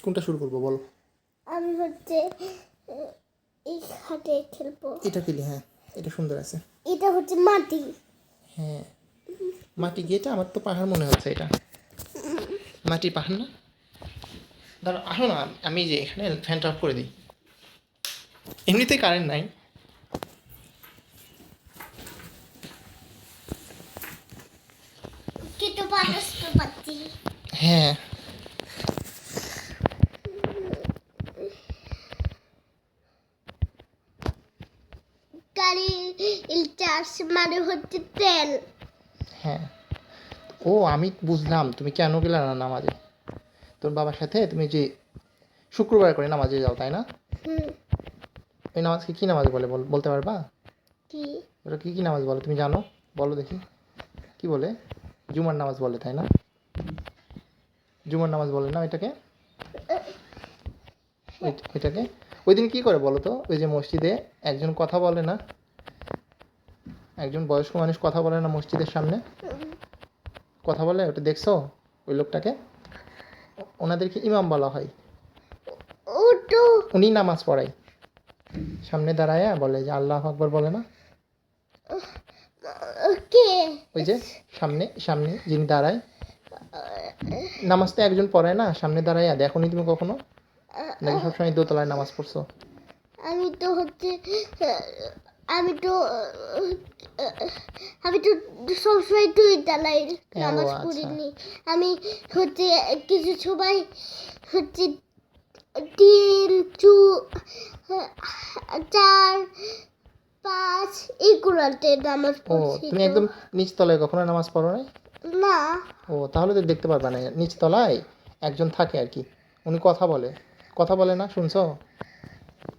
কোনটা শুরু করবো বলো? আমি হচ্ছে এই হাতে খেলবো। এটা খেলি, হ্যাঁ এটা সুন্দর আছে। এটা হচ্ছে মাটি। হ্যাঁ মাটি গিয়েটা আমার তো পাহাড় মনে হচ্ছে, এটা মাটি পাহাড় না? দাঁড়া আসো না, আমি যে এখানে ফ্যানটা অফ করে দিই, এমনিতেই কারেন্ট নাই। কিন্তু বাতাস তো পাচ্ছি। হ্যাঁ গাড়ি চার্জ মানে হচ্ছে তেল। হ্যাঁ। ও আমি বুঝলাম তুমি কেন গেলে না নামাজে। তোর বাবার সাথে তুমি যে শুক্রবার করে নামাজে যাও তাই না? ওই নামাজকে কী নামাজ বলে বলতে পারবা? কি ওটা কী কী নামাজ বলে তুমি জানো? বলো দেখি। কি বলে? জুমার নামাজ বলে তাই না? জুমার নামাজ বলে না ওইটাকে? ওইটাকে ওই দিন কী করে বলো তো? ওই যে মসজিদে একজন কথা বলে না, একজন বয়স্ক মানুষ কথা বলে না মসজিদের সামনে, কথা বলে, ওটা দেখছো ওই লোকটাকে? ওনাদেরকে ইমাম বলা হয়। উনি নামাজ পড়ায়, সামনে দাঁড়ায় বলে যে আল্লাহ আকবর বলে না? ওই যে সামনে সামনে যিনি দাঁড়ায়, নামাজ তো একজন পড়ায় না, সামনে দাঁড়ায়। দেখোনি তুমি কখনো? নাকি সবসময় দোতলায় নামাজ পড়ছো? আমি তো হচ্ছে আমি তো আমি তো সবসময় দুই তলায় নামাজ পড়িনি। আমি হচ্ছে কিছু সময় হচ্ছে 3 4 5 এগুলোতে নামাজ পড়ছি। তুমি একদম নিচ তলায় কখনো নামাজ পড়ো না? না। তাহলে তো দেখতে পারবে না। নিচ তলায় একজন থাকে আর কি, উনি কথা বলে। কথা বলে না, শুনছো?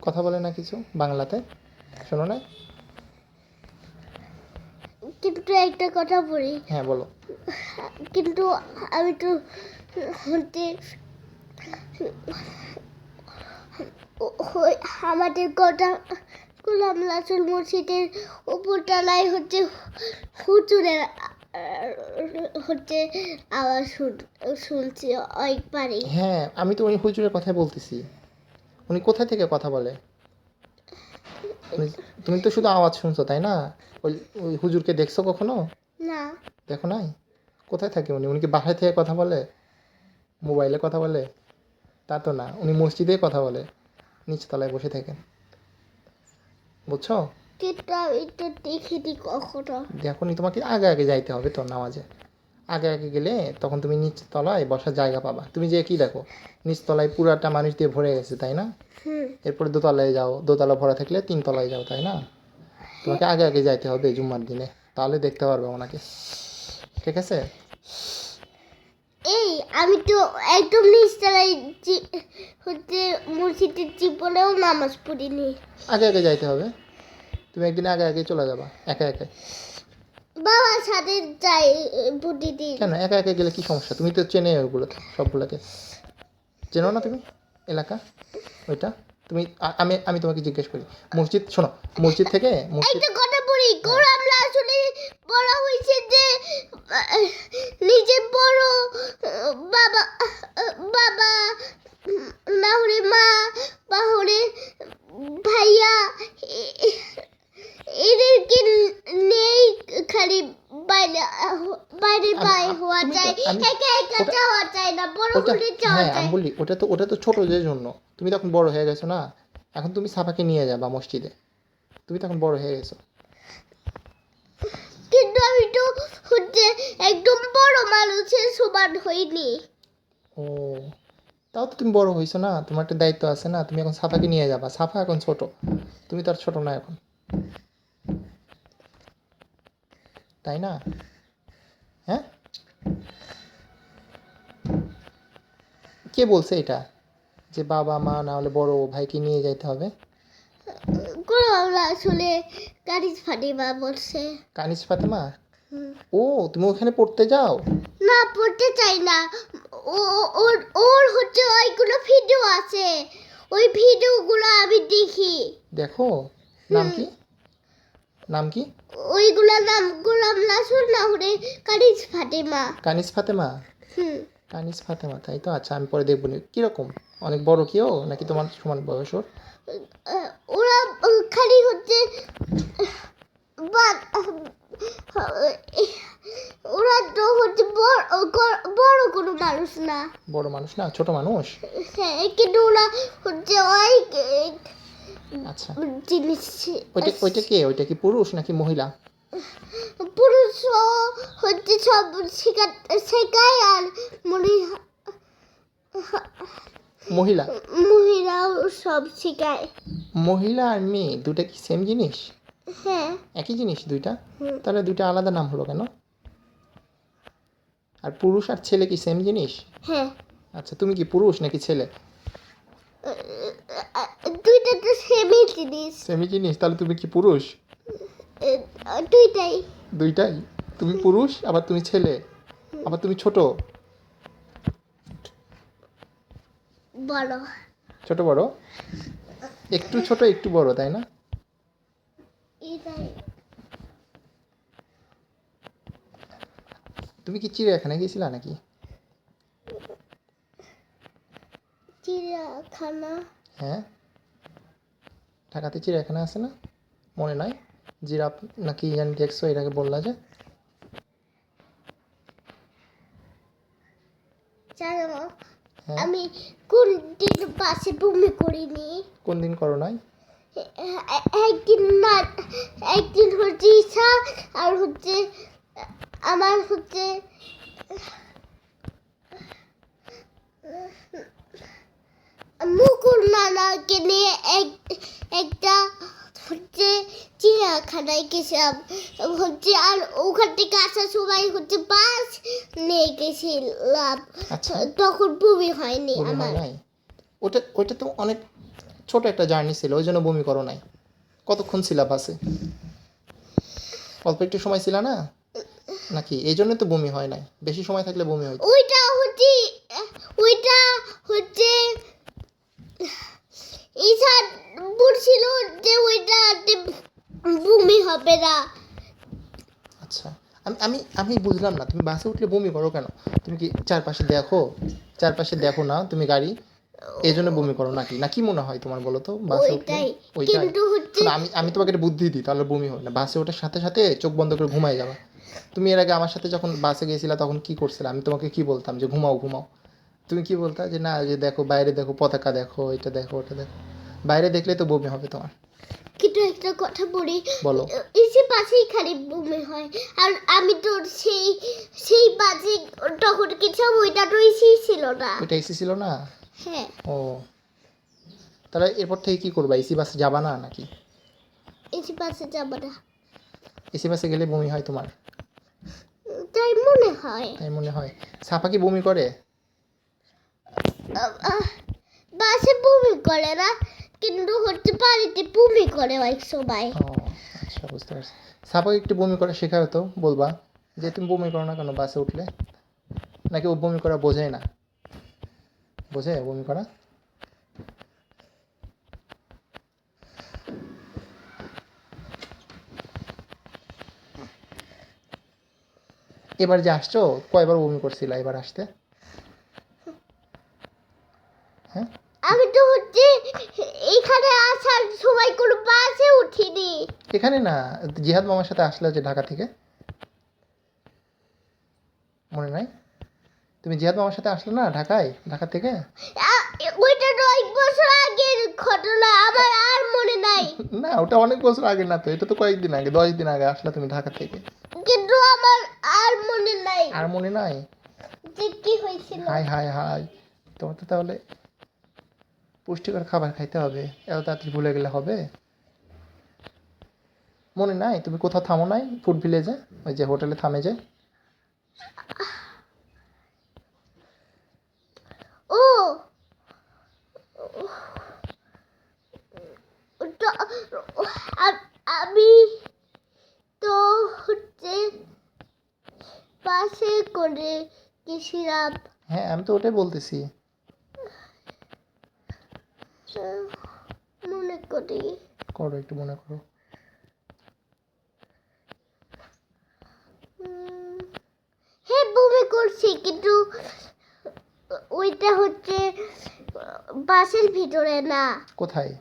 কথা বলে না কিছু বাংলাতে, শোনো না? কিন্তু একটা কথা বলি। হ্যাঁ বলো। কিন্তু আমি তো হচ্ছে আমাদের কথা গোলাম রাসুল মসজিদের উপরতলায় হচ্ছে হুজুরের হচ্ছে আওয়াজ শুনছি অনেকবারই। হ্যাঁ আমি তো উনি হুজুরের কথাই বলতেছি। উনি কোথা থেকে কথা বলে? তুমি তো শুধু আওয়াজ শুনছো তাই না? ওই ওই হুজুরকে দেখছো কখনো? না। দেখো নাই? কোথায় থাকে উনি? উনি কি বাসায় থেকে কথা বলে, মোবাইলে কথা বলে? তা তো না, উনি মসজিদে কথা বলে, নিচতলায় বসে থাকেন, বুঝছো? কিন্তু আমি তো দেখিনি কখনো। দেখোনি? তোমাকে আগে আগে যাইতে হবে তোর নামাজে। আগে আগে গেলে তখন তুমি নিচতলায় বসার জায়গা পাবা। তুমি যে কি দেখো নিচতলায় পুরাটা মানুষ দিয়ে ভরে গেছে তাই না? এরপরে দোতলায় যাও, দোতলা ভরা থাকলে 3 তলায় যাও তাই না? তোমাকে আগে আগে যাইতে হবে জুম্মার দিনে, তাহলে দেখতে পারবে ওনাকে, ঠিক আছে? এই আমি তো একদম নিচতলায় হচ্ছে মসজিদের জীবনেও নামাজ পড়িনি। আগে আগে যাইতে হবে। তুমি একদিন আগে আগে চলে যাবা একা একা। বাবার সাথে যাই প্রতিদিন। কেন একা একা গেলে কি সমস্যা? তুমি তো চেনে ওগুলো সবগুলোকে, চেনো না তুমি এলাকা ওইটা? তুমি আমি আমি তোমাকে জিজ্ঞেস করি, মসজিদ শোনো, মসজিদ থেকে একটা কথা বলি, গোলাম রাসূল বলা হয়েছে যে নিজে বড় বাবা বাবা না হলে মা বা হলে ভাইয়া এদেরকে নেই খালি বাইরে বাইরে বাইরে হওয়া যায়, একা একা যাওয়া যায় না, বড় হলে যাওয়া হ্যাঁ আমি যায়। বলি ওটা তো ছোটদের জন্য। তুমি তখন বড় হয়ে গেছো না, এখন তুমি সাফাকে নিয়ে যাবা মসজিদে, তুমি তখন বড় হয়ে গেছো। কিন্তু আমি তো হচ্ছে একদম বড় মানুষের সমান হইনি। ও তাও তো তুমি বড় হয়েছো না, তোমার একটা দায়িত্ব আছে না, তুমি এখন সাফাকে নিয়ে যাবা। সাফা এখন ছোট, তুমি তো আর ছোট না এখন, তাই না? হ্যাঁ কে বলছে এটা যে বাবা মা না হলে বড় ভাইকে নিয়ে যাইতে হবে? গোলাম রাসূলে কানিজ ফাতিমা বলছে। কানিজ ফাতেমা? ও তুমি ওখানে পড়তে যাও? না, পড়তে চাই না। ওর ওর হচ্ছে ওইগুলো ভিডিও আছে, ওই ভিডিওগুলো আমি দেখি। দেখো, নাম কি? নাম কি? ওইগুলোর নাম গোলাম রাসূল না হলে কানিজ ফাতিমা। কানিজ ফাতেমা? কানিজ ফাতেমা তাই তো, আচ্ছা আমি পরে দেখবো। কীরকম? অনেক বড় কি ও, নাকি তোমার সমান বয়স ওর? ওরা খালি হচ্ছে ওরা তো হচ্ছে বড় কোনো মানুষ না। বড় মানুষ না, ছোট মানুষ। হ্যাঁ, কিন্তু ওরা হচ্ছে ওই আচ্ছা, জিনিস ওইটা কে? ওইটা কি পুরুষ নাকি মহিলা? পুরুষও হচ্ছে সব শেখায়, আর মহিলা মহিলাও সব শেখায়। মহিলা আর মেয়ে দুটা কি সেম জিনিস? হ্যাঁ। একই জিনিস দুইটা? তাহলে দুইটা আলাদা নাম হলো কেন? আর পুরুষ আর ছেলে কি সেম জিনিস? হ্যাঁ, আচ্ছা, তুমি কি পুরুষ নাকি ছেলে? দুইটা তো সেমই জিনিস। সেমি জিনিস, তাহলে তুমি কি পুরুষ? দুইটাই। দুইটাই? তুমি পুরুষ, আবার তুমি ছেলে, আবার তুমি ছোট। বড়। ছোট বড়? একটু ছোট একটু বড়, তাই না? এটাই। তুমি কি চিড়িয়াখানায় গেছিলা নাকি? চিড়িয়াখানা? হ্যাঁ, ঢাকাতে চিড়িয়াখানা আছে না? মনে নাই? জিরাফ নাকি জানি দেখছো, এটাকে বললা যে। জানো, হ্যাঁ। আমি কোন দিন পাশে বমি করিনি? কোন দিন করো নাই? একদিন না, একদিন হচ্ছে ইচ্ছা, আর হচ্ছে আমার হচ্ছে মুকুল নানাকে নিয়ে একটা হচ্ছে চিড়িয়াখানায় গেছিলাম হচ্ছে, আর ওখান থেকে আসার সময় হচ্ছে বাস নিয়ে গেছিলাম। আচ্ছা। তখন বমি হয়নি বমি আমার। হয় নাই? ওইটা তো অনেক ছোট একটা জার্নি ছিল, ওই জন্য বমি করো নাই। কতক্ষণ ছিলা বাসে? অল্প একটু সময় ছিল না নাকি? এই জন্য তো বমি হয় নাই, বেশি সময় থাকলে বমি হয়। ওইটা হচ্ছে ইচ্ছা বলছিল যে ওইটাতে বমি হবে না। আচ্ছা, আমি আমি বুঝলাম না, তুমি বাসে উঠলে বমি করো কেন? তুমি কি চারপাশে দেখো না তুমি গাড়ি, এই জন্য বমি করো নাকি? না কি মনে হয় তোমার, বলো তো? বাসে উঠলে ওইটাই। ওইটাই? কিন্তু হচ্ছে শোনো, আমি তোমাকে একটা বুদ্ধি দিই, তাহলে বমি হয় না। বাসে ওঠার সাথে সাথে চোখ বন্ধ করে ঘুমাই যাবা। তুমি এর আগে আমার সাথে যখন বাসে গেছিলা তখন কি করছিলা? আমি তোমাকে কি বলতাম যে ঘুমাও ঘুমাও, তুমি কি বলতা যে না, যে দেখো বাইরে, দেখো পতাকা, দেখো এটা দেখো ওটা দেখো। বাইরে দেখলে তো বমি হবে তোমার। কিন্তু একটা কথা বলি, বলো। এসে পাশেই খালি বমি হয়, আর আমি তো সেই বাজে তখন গেছিলাম, ওইটা তো এসেই ছিল না। ওইটা এসি ছিল না? হ্যাঁ। ও, তাহলে এরপর থেকে কি করবা? এসি বাসে যাবা না নাকি? এসে পাশে যাব না, এসি বাসে গেলে বমি হয় তোমার? তাই মনে হয়। তাই মনে হয়। সাপা কি বমি করে? বাসে বমি করে না, কিন্তু হচ্ছে বাড়িতে বমি করে অনেক সময়। ও আচ্ছা, বুঝতে পারছি। সাপাকে একটু বমি করা শেখাও তো, বলবা যে তুমি বমি করো না কেন বাসে উঠলে। নাকি ও বমি করা বোঝে না? বোঝে বমি করা? এবার যে আসছো, কয়বার বমি করছিলা এবার আসতে? হ্যাঁ, আমি তো হচ্ছে এখানে আসার সময় কোনো বাসে উঠিনি। এখানে না, জিহাদ মামার সাথে আসলে যে ঢাকা থেকে, মনে নাই? তুমি জিহাদ মামার সাথে আসলে না ঢাকা থেকে? ওইটা 9 বছর আগের ঘটনা, আমার আর মনে নাই। না, ওটা অনেক বছর আগে না তো, এটা তো কয়েকদিন আগে, 10 দিন আগে আসলে তুমি ঢাকা থেকে। কিন্তু আমার আর মনে নাই আর মনে নাই? যে কি হয়েছিল। হাই হাই হাই, তোমার তো তাহলে পুষ্টিকর খাবার খাইতে হবে, এত তাড়াতাড়ি ভুলে গেলে হবে? মনে নাই তুমি কোথাও থামো নাই ফুড ভিলেজে, ওই যে হোটেলে থামে যে? ও তো আমি তো হচ্ছে বাসে করে গেছিলাম। হ্যাঁ, আমি তো ওটাই বলতেছি। মনে করি করো, একটু মনে করো। হ্যাঁ, বমি করছি, কিন্তু ওইটা হচ্ছে বাসের ভিতরে না, কোথায়?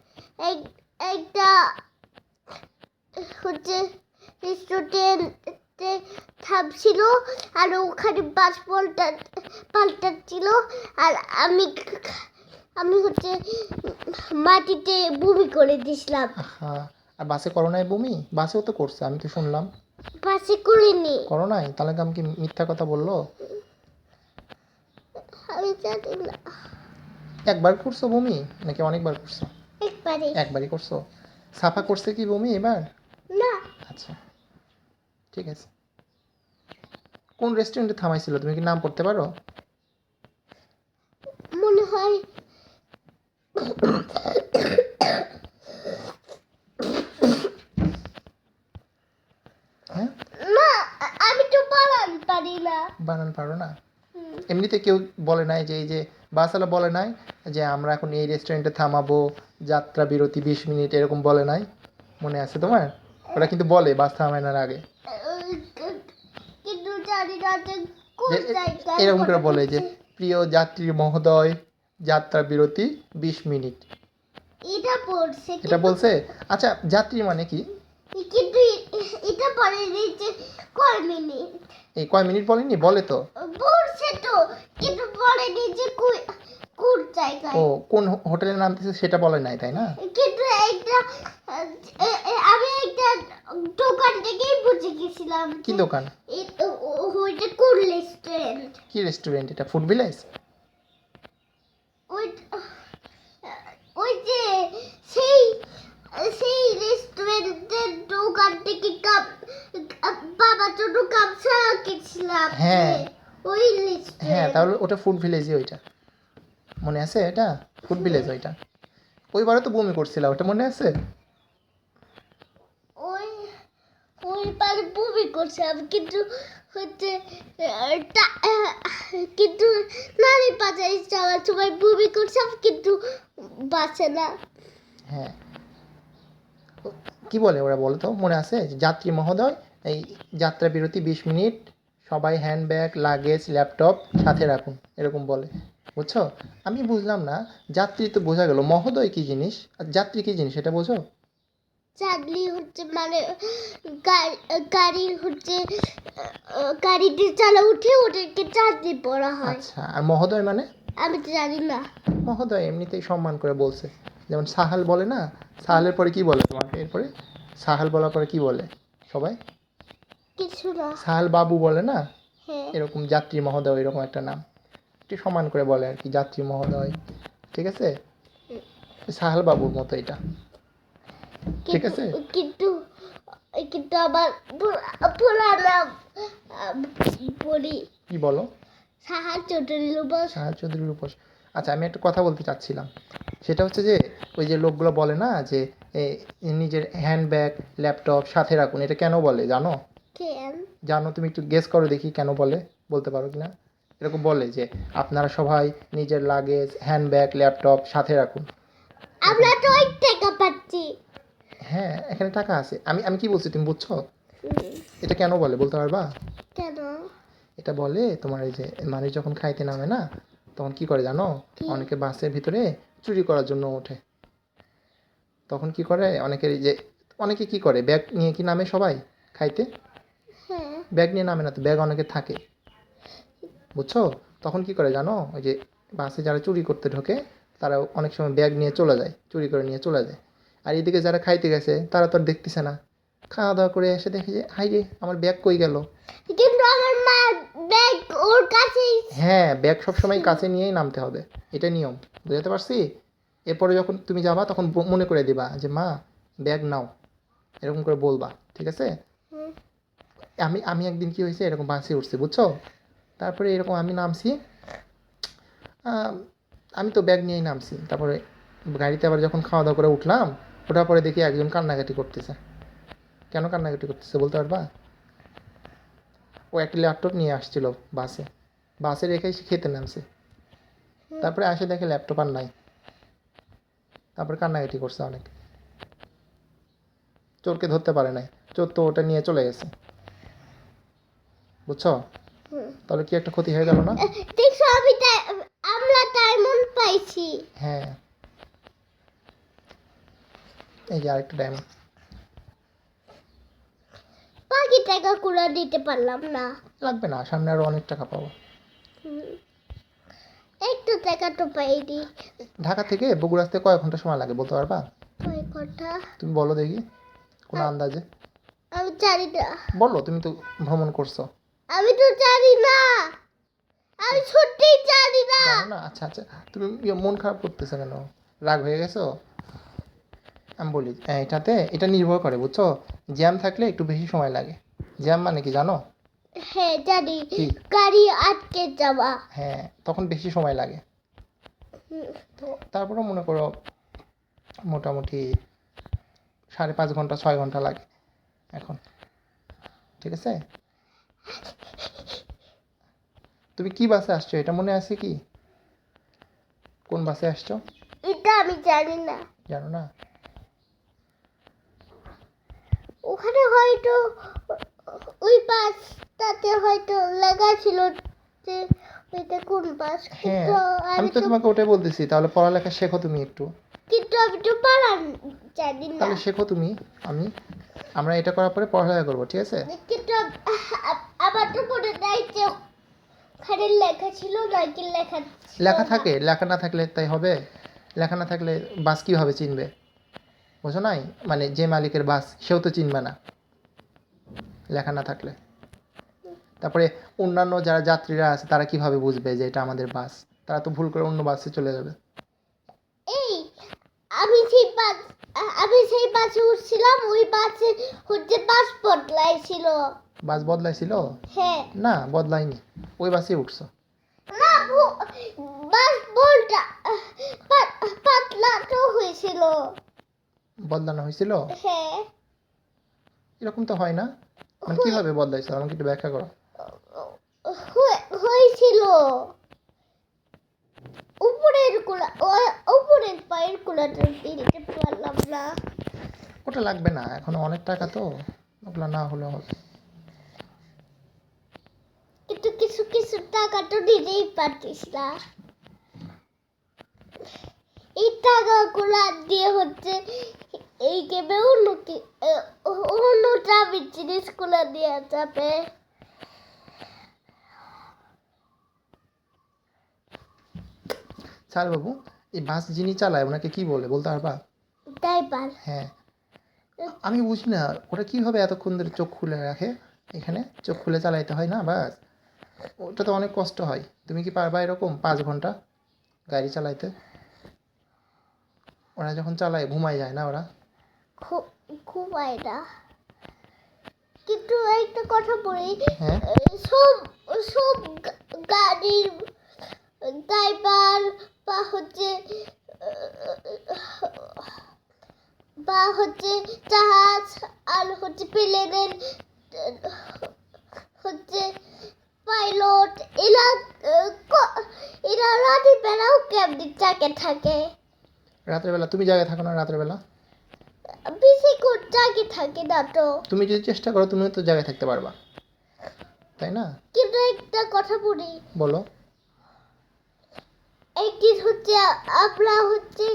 একটা হচ্ছে রেস্টুরেন্টে থামছিল, আর ওখানে বাস পাল্টাচ্ছিল, আর আমি হচ্ছে মাটিতে বমি করে দিয়েছিলাম। হ্যাঁ, আর বাসে করো নাই বমি? বাসেও তো করছে, আমি তো শুনলাম। বাসে করিনি, করো নাই? তাহলে কি আমাকে মিথ্যা কথা বললো? আমি জানি না। একবার করছো বমি নাকি অনেকবার করছো? একবারই করছো। সাফা করছে কি বমি এবার? না, আচ্ছা, ঠিক আছে। কোন রেস্টুরেন্টে থামাইছিল, তুমি কি নাম পড়তে পারো? মনে হয় হ্যাঁ, না, আমি তো বানান পারি না। বানান পারো না? এমনিতে কেউ বলে নাই যে এই যে বাসওয়ালা বলে নাই যে আমরা এখন এই রেস্টুরেন্টে থামাবো, যাত্রা বিরতি 20 মিনিট, এরকম বলে নাই? মনে আছে তোমার? ওরা কিন্তু বলে বাস থামানোর আগে, কিন্তু জানি না যে কোন যে জায়গায় এরকম করে বলে যে প্রিয় যাত্রী মহোদয়, যাত্রা বিরতি 20 মিনিট। এটা পড়ছে, এটা বলছে? আচ্ছা, যাত্রী মানে কি? কিন্তু এটা পরে দিচ্ছে কয় মিনিট। এই কয় মিনিট বলেনি? বলে তো। বলছে তো, কিন্তু বলেনি যে কোন জায়গায়। ও, কোন হোটেলে নামতেছে সেটা বলে নাই, তাই না? কিন্তু একটা আমি একটা দোকান থেকেই বুঝে গেছিলাম। কি দোকান? ওইটা কোন রেস্টুরেন্ট? কি রেস্টুরেন্ট এটা? Food village? ওই ওই যে সেই সেই রেস্টুরেন্টের দোকান থেকে বাবার জন্য গামছা কিনছিলাম। হ্যাঁ। ওই হ্যাঁ, রেস্টুরেন্ট। তাহলে ওটা ফুড ভিলেজই। ওইটা মনে আছে? এটা ফুড ভিলেজ। ওইটা ওইবারও তো বমি করছিল, ওটা মনে আছে? ওই ওই পারে বমি করছিলাম, কিন্তু হচ্ছে কিন্তু নারী বাজারে যাওয়ার সময় বমি করছিলাম, কিন্তু বাঁচে না। হ্যাঁ, কি বলে ওরা, বলো তো, মনে আছে? যাত্রী মহোদয়, এই যাত্রা বিরতি 20 মিনিট, সবাই হ্যান্ডব্যাগ, লাগেজ, ল্যাপটপ সাথে রাখুন, এরকম বলে। বুঝছো? আমি বুঝলাম না, যাত্রী তো বোঝা গেল, মহোদয় কি জিনিস আর যাত্রী কি জিনিস এটা বোঝো? চাকরি হচ্ছে মানে গাড়ির হচ্ছে গাড়িতে চালা উঠে ওদেরকে চাকরি পড়া হয়। আচ্ছা, আর মহোদয় মানে? আমি তো জানি না। মহোদয় এমনিতেই সম্মান করে বলছে, যেমন সাহাল বলে না? সাহালের পরে কি বলে তোমাকে? এরপরে সাহাল বলার পরে কি বলে সবাই? কিছু না। সাহাল বাবু বলে না? হ্যাঁ, এরকম যাত্রী মহোদয়, এরকম একটা নাম, একটু সম্মান করে বলে আর কি, যাত্রী মহোদয়। ঠিক আছে, সাহাল বাবুর মতো এটা। ঠিক আছে। কিন্তু কিন্তু আমার পুরা নাম বলি কি বলো? সাহার চৌধুরীর উপর। সাহাল চৌধুরীর উপর। আচ্ছা, আমি একটা কথা বলতে চাচ্ছিলাম, সেটা হচ্ছে যে ওই যে লোকগুলো বলে না যে নিজের হ্যান্ডব্যাগ, ল্যাপটপ সাথে রাখুন, এটা কেন বলে জানো? কেন? জানো? তুমি একটু গেস করো দেখি কেন বলে, বলতে পারো কি না? এরকম বলে যে আপনারা সবাই নিজের লাগেজ, হ্যান্ডব্যাগ, ল্যাপটপ সাথে রাখুন। আমরা তো ওই টাকা পাচ্ছি। হ্যাঁ, এখানে টাকা আছে। আমি আমি কি বলছি তুমি বুঝছো? এটা কেন বলে বলতে পারবা? কেন? এটা বলে তোমার এই যে মানুষ যখন খাইতে নামে না, তখন কি করে জানো? অনেকে বাসের ভিতরে চুরি করার জন্য ওঠে। তখন কি করে অনেকের, এই যে অনেকে কি করে, ব্যাগ নিয়ে কি নামে সবাই খাইতে? হ্যাঁ, ব্যাগ নিয়ে নামে না তো, ব্যাগ অনেকে থাকে, বুঝছো? তখন কি করে জানো? ওই যে বাসে যারা চুরি করতে ঢোকে, তারা অনেক সময় ব্যাগ নিয়ে চলে যায়, চুরি করে নিয়ে চলে যায়। আর এদিকে যারা খাইতে গেছে তারা তো আর দেখতেছে না, খাওয়া দাওয়া করে এসে দেখে যে হাই রে, আমার ব্যাগ কই গেল। কিন্তু আমার মা ব্যাগ ওর কাছেই। হ্যাঁ, ব্যাগ সবসময় কাছে নিয়েই নামতে হবে, এটা নিয়ম। বুঝতে পারছি? এরপরে যখন তুমি যাবা তখন মনে করে দিবা যে মা ব্যাগ নাও, এরকম করে বলবা, ঠিক আছে? হুম। আমি আমি একদিন কি হয়েছে, এরকম বাসে উঠছি, বুঝছো? তারপরে এরকম আমি নামছি, আমি তো ব্যাগ নিয়েই নামছি। তারপরে গাড়িতে আবার যখন খাওয়া দাওয়া করে উঠলাম, ওঠার পরে দেখি একজন কান্নাকাটি করতেছে। কেন কান্নাকাটি করতেছে বলতে পারবা? ও একটা ল্যাপটপ নিয়ে আসছিল বাসে, বাসে রেখে এসে খেতে নামছে। তারপরে আসে দেখে ল্যাপটপ আর নাই, তারপরে কান্নাকাটি করছে অনেক। চোরকে ধরতে পারে নাই, চোর তো ওটা নিয়ে চলে গেছে। বুঝছো? তাহলে কি একটা ক্ষতি হয়ে গেল না? দেখছো, আমরা ডায়মন্ড পাই। পাইছি। হ্যাঁ, এই যে আরেকটা ডায়মন্ড। বাকি টাকা গুলো দিতে পারলাম না। লাগবে না, সামনে আরো অনেক টাকা পাবো। হুম, একটু টাকা তো পাইনি। ঢাকা থেকে বগুড়া আসতে কয় ঘন্টা সময় লাগে বলতে পারবা? কয় কথা তুমি বলো দেখি, কোনো আন্দাজে আমি জানি না। বলো, তুমি তো ভ্রমণ করছো। আমি তো জানি না, আমি সত্যিই জানি না। জানো না? আচ্ছা আচ্ছা, তুমি মন খারাপ করতেছো কেন? রাগ হয়ে গেছো? আমি বলি, এটাতে এটা নির্ভর করে বুঝছো, জ্যাম থাকলে একটু বেশি সময় লাগে। জ্যাম মানে কি জানো? হ্যাঁ জানি, কি? গাড়ি আটকে যাওয়া। হ্যাঁ, তখন বেশি সময় লাগে। হুম, তো তারপরেও মনে করো মোটামুটি 5.5 ঘন্টা 6 ঘন্টা লাগে এখন। ঠিক আছে, তুমি কি বাসে আসছো এটা মনে আছে কি? কোন বাসে আসছো এটা আমি জানি না। জানো না? ওখানে হয়তো ওই বাসটাতে হয়তো লেখা ছিল যে ওইটা কোন বাস, হ্যাঁ, কিন্তু আমি তো তোমাকে ওটাই বলতেছি, তাহলে পড়ালেখা শেখো তুমি একটু। আমি তো পালান জানি না। তাহলে শেখো তুমি। আমরা এটা করার পরে পড়ালেখা করবো, ঠিক আছে? কিন্তু আমার তো মনে নাই যে ওখানে লেখা ছিল নাকি লেখা ছিল লেখা না। থাকে, লেখা না থাকলে তাই হবে? লেখা না থাকলে বাস কীভাবে চিনবে? বুঝো নাই? মানে যে মালিকের বাস সেও তো চিনবে না লেখা না থাকলে। তারপরে অন্যান্য যারা যাত্রীরা আছে তারা কিভাবে বুঝবে যে এটা আমাদের বাস? তারা তো ভুল করে অন্য বাসে চলে যাবে। এই আমি সেই বাসে উঠছিলাম, ওই বাসে হচ্ছে বাস বদলাইছিল। বাস বদলাইছিল? হ্যাঁ না, বদলায়নি, ওই বাসে উঠছো। না, বাস বলটা পাতলা তো হয়েছিল। বদলানো হয়েছিল? হ্যাঁ এরকম তো হয় না। মানে কিভাবে বদলাইছো আমাকে একটু ব্যাখ্যা করো। হয়েছিল। উপরের পায়ের কুলাটা দিতে পারলাম না। ওটা লাগবে না, এখন অনেক টাকা তো, ওগুলো না হলে হবে। কিন্তু কিছু কিছু টাকা তো দিতেই পারতিস না। এই টাকাগুলো দিয়ে হচ্ছে এই গেমে অন্য দামি জিনিসগুলো দেওয়া যাবে। স্যার বাবু, এই বাস যিনি চালায় ওনাকে কি বলে বলতে পারবা? ড্রাইভার। হ্যাঁ, আমি বুঝি না ওটা কীভাবে এতক্ষণ ধরে চোখ খুলে রাখে। এখানে চোখ খুলে চালাইতে হয় না বাস? ওটা তো অনেক কষ্ট হয়। তুমি কি পারবা এরকম 5 ঘন্টা গাড়ি চালাইতে? ওরা যখন চালায় ঘুমায় যায় না ওরা? খুব আয়না। কিন্তু একটা কথা বলি, হ্যাঁ, সব সব গাড়ির ড্রাইভার বা হচ্ছে জাহাজ আর হচ্ছে প্লেনের হচ্ছে পাইলট, এরা এরা রাতের বেলাও ক্যাবিনের চাকে থাকে। রাতের বেলা তুমি জায়গায় থাকো না? রাতের বেলা বেশি করে চাকে থাকে না তো। তুমি যদি চেষ্টা করো তুমি তো জায়গায় থাকতে পারবা, তাই না? কিন্তু একটা কথা বলি, বলো। একদিন হচ্ছে আমরা হচ্ছে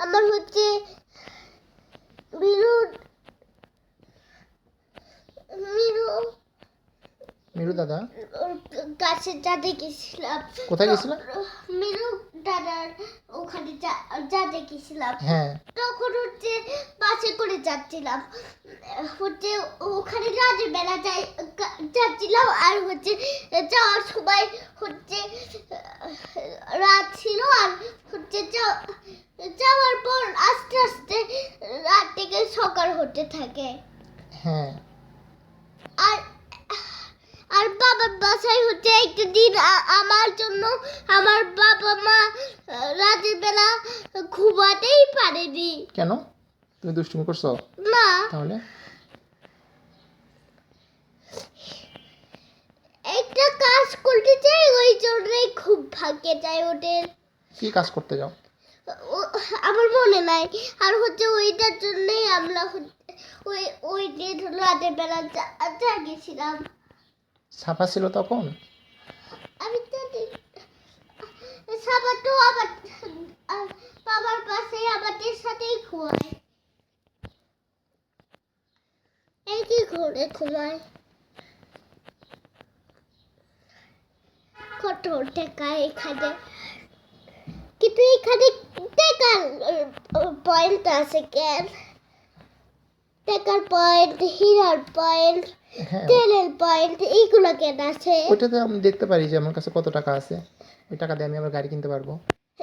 আমার হচ্ছে মিরু মিরু মিরু দাদা কাছে যাতে গেছিলাম। কোথায় গেছিলাম? মিরু দাদার ওখানে যাতে গেছিলাম। হ্যাঁ, তখন হচ্ছে বাসে করে যাচ্ছিলাম, হচ্ছে ওখানে রাতের বেলা যাচ্ছিলাম, আর হচ্ছে যাওয়ার সময় হচ্ছে রাত ছিল, আর হচ্ছে যাওয়ার পর আস্তে আস্তে রাত থেকে সকাল হতে থাকে। হ্যাঁ, আর আর বাবার বাসায় হচ্ছে একটা দিন আমার জন্য আমার বাবা মা রাতের বেলা ঘুমাতেই পারেনি। কেন? তুমি দুষ্টুমি করছো না, তাহলে? একটা কাজ করতে চাই, ওই জন্যই খুব ভাগ্যে যায় ওদের। কি কাজ করতে যাও? আমার মনে নাই। আর হচ্ছে ওইটার জন্যই আমরা ওই দিন রাতের বেলা জাগিয়েছিলাম। ছাপা ছিল তখন? আমি জানি ঘুমায় এই কি ঘরে ঘুমায় কত টাকা এখানে কিন্তু এখানে টাকার পয়েন্ট আছে কেন টাকার পয়েন্ট হীরার পয়েন্ট হ্যাঁ তেলের পয়েন্ট এইগুলো কেন আছে ওইটাতে আমি দেখতে পারি যে আমার কাছে কত টাকা আছে, ওই টাকা দিয়ে আমি আমার গাড়ি কিনতে পারবো।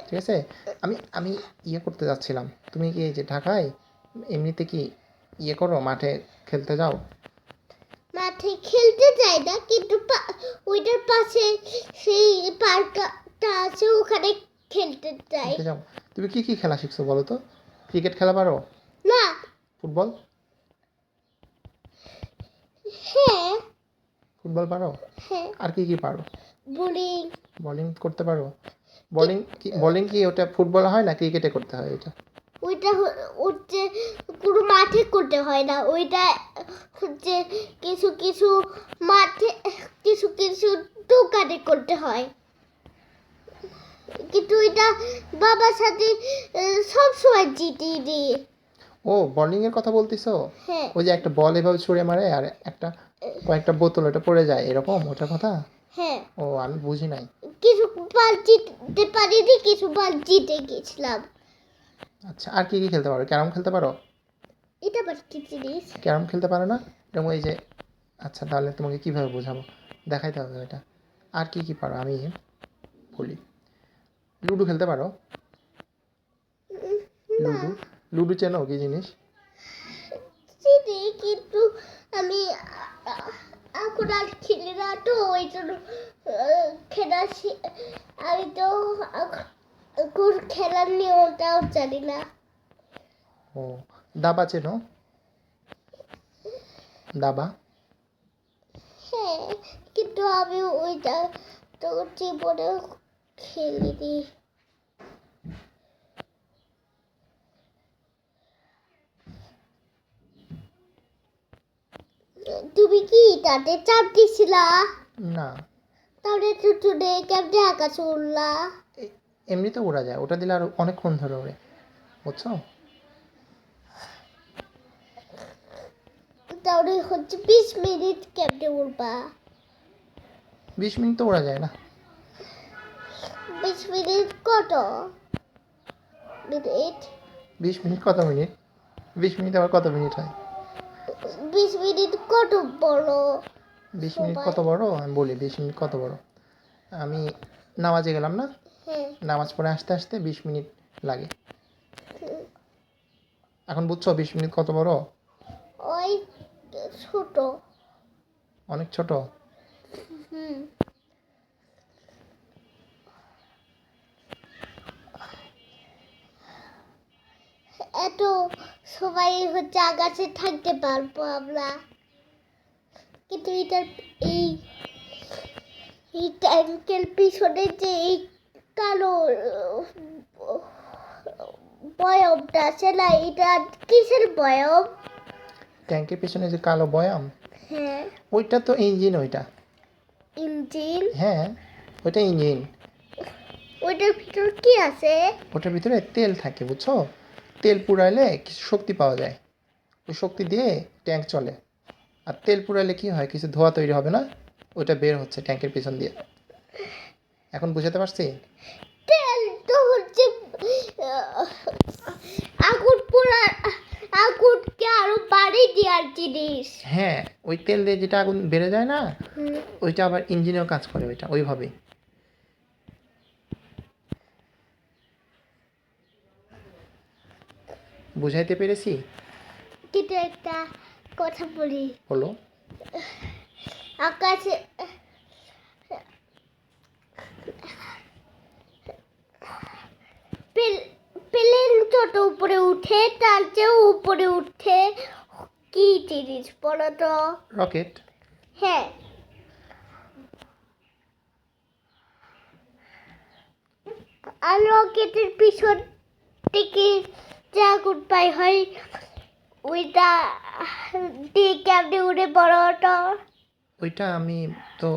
ঠিক আছে, আমি আমি ইয়ে করতে যাচ্ছিলাম, তুমি কি এই যে ঢাকায় এমনিতে কি ইয়ে করো, মাঠে খেলতে যাও? মাঠে খেলতে যাই না কিন্তু ওইটার পাশে সেই পার্কটা আছে ওখানে খেলতে যাই খেলতে যাও? তুমি কি কি খেলা শিখছো বলো তো? ক্রিকেট খেলা পারো? না ফুটবল? হ্যাঁ ফুটবল পারো? হ্যাঁ আর কি কি পারো? বোলিং বোলিং করতে পারো? বোলিং কি ওটা ফুটবল হয় না ক্রিকেটে করতে হয় এটা? ওইটা হচ্ছে পুরো মাঠে করতে হয় না ওইটা হচ্ছে কিছু কিছু মাঠে কিছু কিছু দোকানে করতে হয় কিন্তু এটা বাবার সাথে সব সময় জিতি দিই ও বোলিং এর কথা বলতিছো? হ্যাঁ ওই যে একটা বল এভাবে ছুঁড়ে মারে আর একটা কয়েকটা বোতল ওটা পড়ে যায় এরকম, ওটার কথা? হ্যাঁ ও আমি বুঝি নাই। কিছু বার জিততে পারিনি কিছু বার জিতে গেছিলাম আচ্ছা, আর কি কি খেলতে পারো? ক্যারম খেলতে পারো? এটা আবার কি জিনিস ক্যারম খেলতে পারো না? এরকম ওই যে, আচ্ছা তাহলে তোমাকে কিভাবে বোঝাবো, দেখাইতে হবে এটা। আর কি কি পারো আমি বলি। লুডো খেলতে পারো? না লুডো, লুডো চেনো কি জিনিস? চিনি কিন্তু আমি এখন আর খেলি না তো ওই জন্য খেলা আমি তো এখন খেলার নিয়মটাও জানি না ও দাবা চেনো? দাবা? হ্যাঁ কিন্তু আমি ওইটা তো জীবনে খেলিনি তুমি কি তাতে চাপ দিছিলা না, তাহলে টুটুনে কেমনে আকাশে উড়লা এমনিতে ওড়া যায়, ওটা দিলে আর অনেকক্ষণ ধরে ওড়ে, বুঝছো? তাহলে হচ্ছে 20 মিনিট কেমনে উড়বা 20 মিনিট তো ওড়া যায় না। 20 মিনিট কত মিনিট 20 মিনিট কত মিনিট? 20 মিনিট আবার কত মিনিট হয়? 20 মিনিট কত বড় 20 মিনিট সময়? কত বড় আমি বলি, 20 মিনিট কত বড়। আমি নামাজে গেলাম না, হ্যাঁ নামাজ পড়ে আসতে আসতে 20 মিনিট লাগে। এখন বুঝছো 20 মিনিট কত বড়? ওই ছোট অনেক ছোট। হুম এত সবাই হচ্ছে আকাশে থাকতে পারবো আমরা কিন্তু এটার এই এই ট্যাঙ্কের পিছনে যে এই কালো বয়মটা আছে না এটা কিসের বয়ম ট্যাঙ্কের পেছনে যে কালো বয়াম, হ্যাঁ ওইটা তো ইঞ্জিন। ওইটা ইঞ্জিন হ্যাঁ, ওইটা ইঞ্জিন। ওইটার ভিতর কি আছে ওটার ভিতরে তেল থাকে, বুঝছো? তেল পুড়াইলে কিছু শক্তি পাওয়া যায়, ওই শক্তি দিয়ে ট্যাঙ্ক চলে। আর তেল পুড়াইলে কি হয়, কিছু ধোঁয়া তৈরি হবে না, ওইটা বের হচ্ছে ট্যাঙ্কের পেছন দিয়ে। এখন বুঝাতে পারছি? তেল তো হচ্ছে আহ, আগুন পোড়া আগুনকে আরো বাড়িয়ে দেওয়ার জিনিস হ্যাঁ, ওই তেল দিয়ে যেটা আগুন বেড়ে যায় না, হুম, ওইটা আবার ইঞ্জিনেও কাজ করে, ওইটা ওইভাবেই। বুঝাইতে পেরেছি? কিন্তু একটা কথা বলি বলো। আকাশে প্লেন যত উপরে উঠে তার চেয়েও উপরে উঠে কি জিনিস বলো তো রকেট। হ্যাঁ আর রকেটের পিছন থেকে যে আগুন পাই হয় ওইটা দিয়ে কেমনি উড়ে বড় ওটা ওইটা আমি তো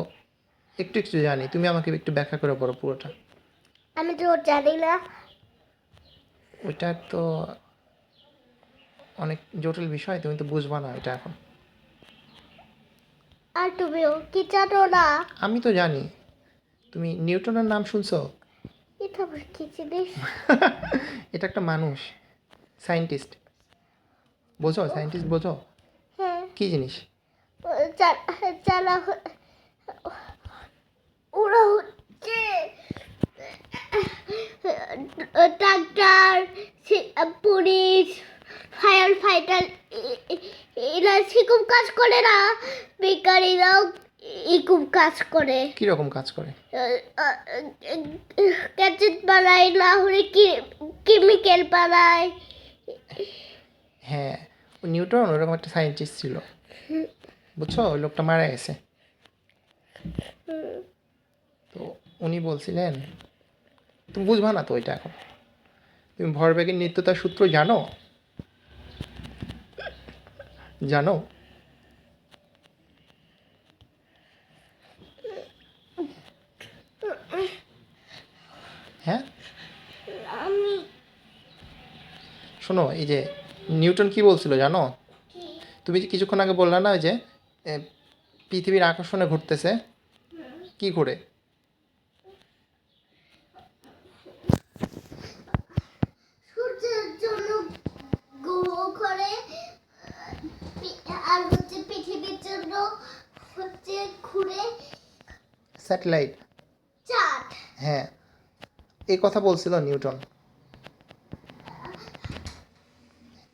একটু একটু জানি, তুমি আমাকে একটু ব্যাখ্যা করে বলো পুরোটা। আমি তো জানি না ওইটা তো অনেক জটিল বিষয়, তুমি তো বুঝবা না এটা এখন। আর তুমিও কি জানো না? আমি তো জানি। তুমি নিউটনের নাম শুনছো? এটা আবার কি জিনিস? এটা একটা মানুষ, সায়েন্টিস্ট। বোঝো, সায়েন্টিস্ট বোঝো? হ্যাঁ, কি জিনিস? যারা ওরা হচ্ছে ডাক্তার, পুলিশ, ফায়ার ফাইটার, এরা সেরকম কাজ করে না। বেকারিরাও এরকম কাজ করে। কীরকম কাজ করে? গ্যাজেট বানায়, না হলে কেমিক্যাল বানায়। হ্যাঁ, ও নিউটন ওরকম একটা সায়েন্টিস্ট ছিল, বুঝছো? ওই লোকটা মারা গেছে। তো উনি বলছিলেন, তুমি বুঝবা না তো ওইটা এখন। তুমি ভরবেগের নিত্যতার সূত্র জানো? জানো? হ্যাঁ, আমি শোনো, এই যে নিউটন কি বলছিল জানো? তুমি যে কিছুক্ষণ আগে বললা না, ওই যে এ, পৃথিবীর আকর্ষণে ঘুরতেছে, কি করে? সূর্যের জন্য গ্রহ করে, আর হচ্ছে পৃথিবীর জন্য হচ্ছে ঘুরে স্যাটেলাইট। চাঁদ। হ্যাঁ, এই কথা বলছিল নিউটন।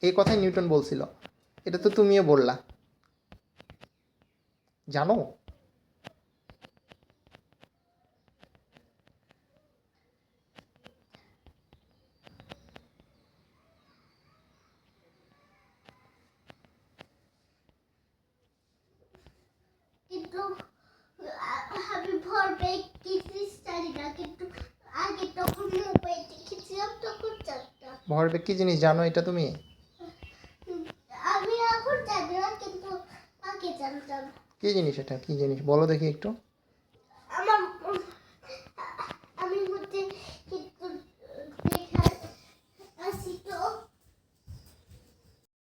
এই কথাই নিউটন বলছিল। এটা তো তুমিও বললা। জানো? কিন্তু আমি ভরবেগ কিছু জানি না, কিন্তু আগে তখন মোবাইল দেখেছিলাম তখন জানতাম। ভরবেগ কি জিনিস জানো এটা তুমি? আমি এখন জানি না, কিন্তু আগে জানতাম। কি জিনিস এটা, কি জিনিস বলো দেখি একটু।